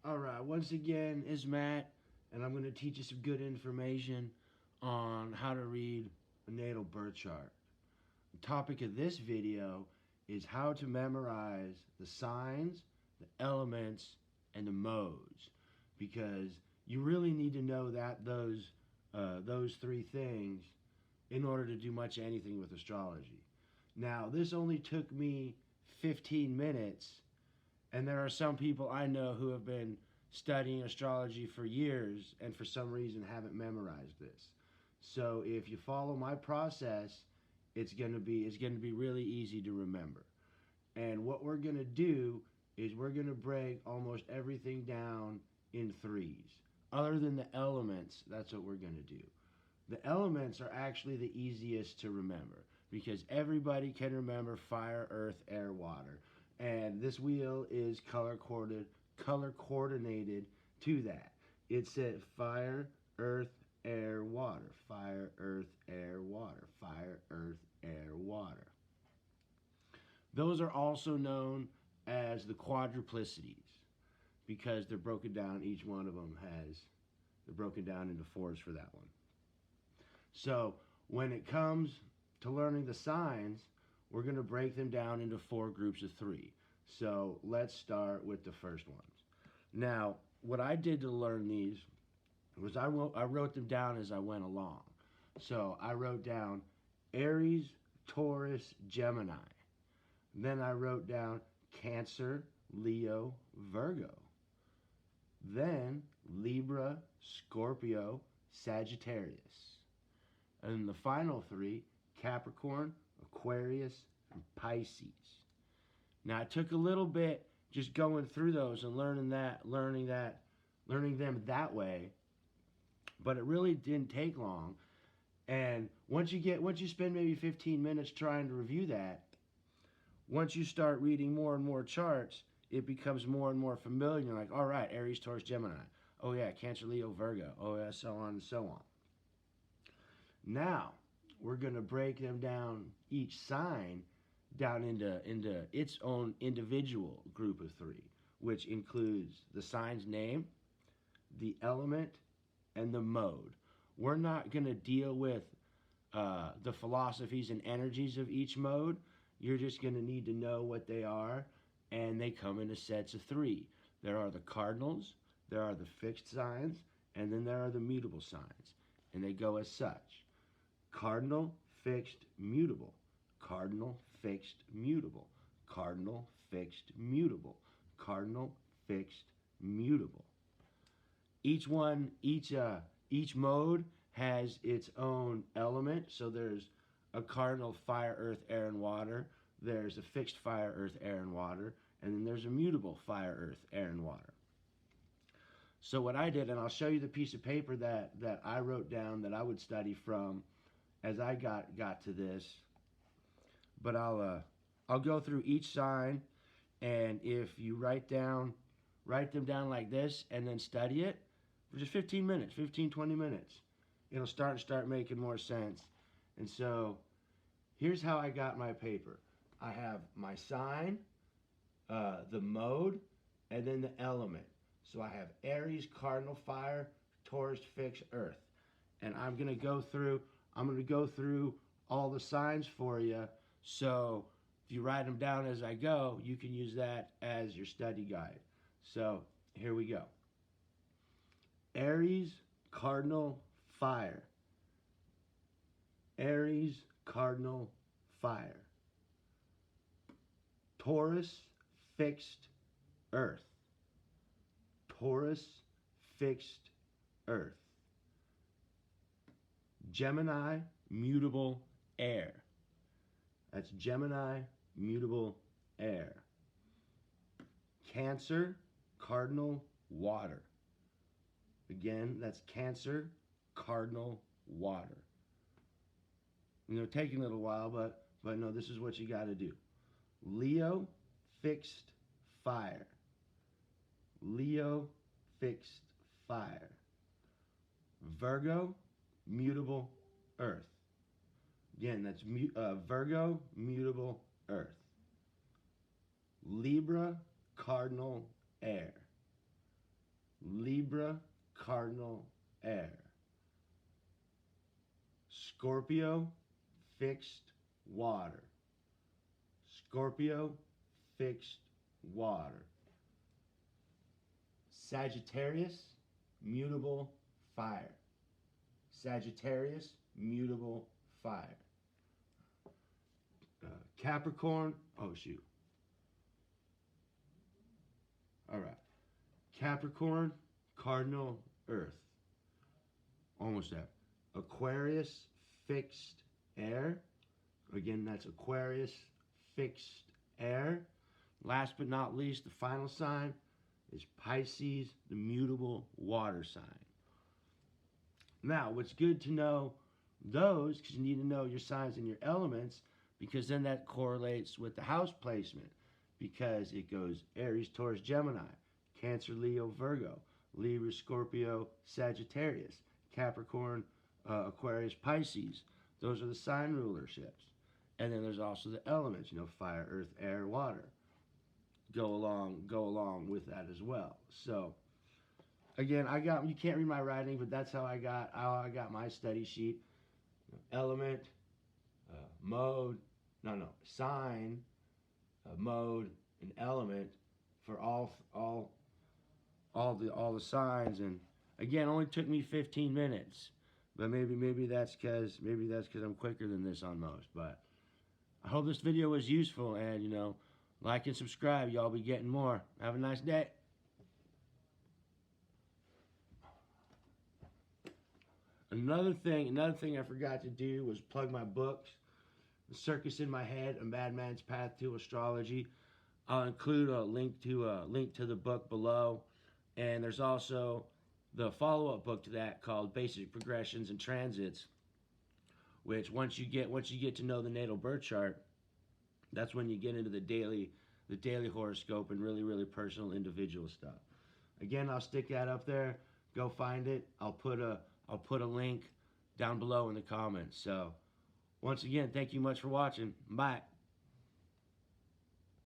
Alright, once again, it's Matt, and I'm going to teach you some good information on how to read a natal birth chart. The topic of this video is how to memorize the signs, the elements, and the modes, because you really need to know those three things in order to do much anything with astrology. Now, this only took me 15 minutes, and there are some people I know who have been studying astrology for years and for some reason haven't memorized this. So if you follow my process, it's going to be really easy to remember. And what we're going to do is we're going to break almost everything down in threes. Other than the elements, that's what we're going to do. The elements are actually the easiest to remember because everybody can remember fire, earth, air, water. And this wheel is color coordinated to that. It said fire, earth, air, water. Fire, earth, air, water. Fire, earth, air, water. Those are also known as the quadruplicities because they're broken down. Each one of them they're broken down into fours for that one. So when it comes to learning the signs, we're going to break them down into four groups of three. So let's start with the first ones. Now, what I did to learn these was I wrote them down as I went along. So I wrote down Aries, Taurus, Gemini. Then I wrote down Cancer, Leo, Virgo. Then Libra, Scorpio, Sagittarius. And the final three, Capricorn, Aquarius, and Pisces. Now, it took a little bit just going through those and learning them that way, but it really didn't take long. And once you spend maybe 15 minutes trying to review that, once you start reading more and more charts, it becomes more and more familiar. You're like, all right, Aries, Taurus, Gemini. Oh yeah, Cancer, Leo, Virgo. Oh yeah, so on and so on. Now, we're going to break them down, each sign, down into its own individual group of three, which includes the sign's name, the element, and the mode. We're not going to deal with the philosophies and energies of each mode. You're just going to need to know what they are, and they come in sets of three. There are the cardinals, there are the fixed signs, and then there are the mutable signs, and they go as such. Cardinal, fixed, mutable. Cardinal, fixed, mutable. Cardinal, fixed, mutable. Cardinal, fixed, mutable. Each mode has its own element. So there's a cardinal, fire, earth, air, and water. There's a fixed fire, earth, air, and water. And then there's a mutable fire, earth, air, and water. So what I did, and I'll show you the piece of paper that I wrote down that I would study from as I got to this. But I'll go through each sign, and if you write them down like this and then study it for just 15 minutes, 20 minutes, it'll start making more sense. And so here's how I got my paper. I have my sign, the mode, and then the element. So I have Aries, Cardinal, Fire, Taurus, Fixed, Earth. And I'm going to go through all the signs for you. So if you write them down as I go, you can use that as your study guide. So here we go. Aries, Cardinal, Fire. Aries, Cardinal, Fire. Taurus, Fixed, Earth. Taurus, Fixed, Earth. Gemini, Mutable, Air. That's Gemini, Mutable, Air. Cancer, Cardinal, Water. Again, that's Cancer, Cardinal, Water. You know, taking a little while, but no, this is what you got to do. Leo, Fixed, Fire. Leo, Fixed, Fire. Virgo, Mutable, Earth. Again, that's Virgo, Mutable, Earth. Libra, cardinal air. Libra, cardinal air. Scorpio, fixed water. Scorpio, fixed water. Sagittarius, mutable fire. Sagittarius, mutable fire. Capricorn, oh shoot. All right. Capricorn, cardinal earth. Almost there. Aquarius, fixed air. Again, that's Aquarius, fixed air. Last but not least, the final sign is Pisces, the mutable water sign. Now, what's good to know those, because you need to know your signs and your elements, because then that correlates with the house placement, because it goes Aries, Taurus, Gemini, Cancer, Leo, Virgo, Libra, Scorpio, Sagittarius, Capricorn, Aquarius, Pisces. Those are the sign rulerships. And then there's also the elements, fire, earth, air, water. Go along with that as well. So again, you can't read my writing, but that's how I got my study sheet. Element, sign, mode, and element for all the signs. And again, it only took me 15 minutes, but maybe that's because I'm quicker than this on most. But I hope this video was useful, and like and subscribe. Y'all be getting more. Have a nice day. Another thing I forgot to do was plug my books. The Circus in My Head, A Madman's Path to Astrology. I'll include a link to the book below. And there's also the follow-up book to that called Basic Progressions and Transits, which once you get to know the natal birth chart, that's when you get into the daily horoscope and really personal individual stuff. Again, I'll stick that up there. Go find it. I'll put a link down below in the comments. So once again, thank you much for watching. Bye.